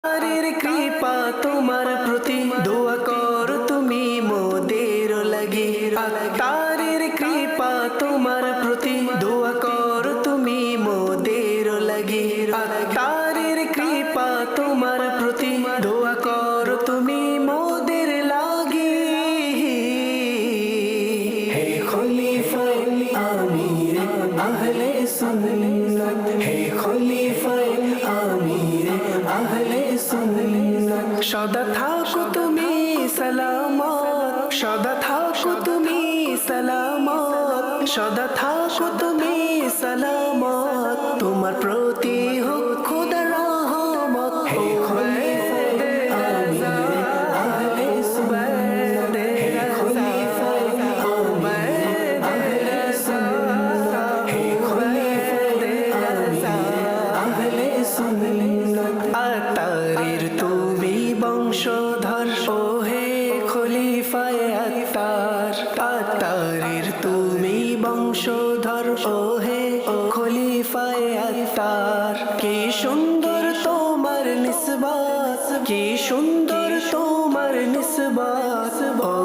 আল্লাহর কৃপা তোমার প্রতি দোয়া করো তুমি মোদের লাগি। আল্লাহর কৃপা তোমার প্রতি দোয়া করো তুমি মোদের লাগি। আল্লাহর কৃপা তোমার প্রতি দোয়া করো তুমি মোদের লাগি। হে খলিফায়ে আমির আহলে সুন্নাত, হে খলিফায়ে আমির আহলে সুন্নাত, সদা থাকো তুমি সালামত, সদা থাকো তুমি সালামত, সদা থাকো তুমি সালামত, তোমার প্রতি হোক খোদার রহমত। হে খলিফায়ে আমির আহলে সুন্নাত, হে খলিফায়ে আমির আহলে সুন্নাত, হে খলিফায়ে আমির আহলে সুন্নাত। আত্তারের তুমি বংশধর ও হে খলিফায়ে আত্তার, আত্তারের তুমি বংশধর ও হে খলিফায়ে আত্তার। কি সুন্দর তোমার নিসবত, কি সুন্দর তোমার নিসবত ও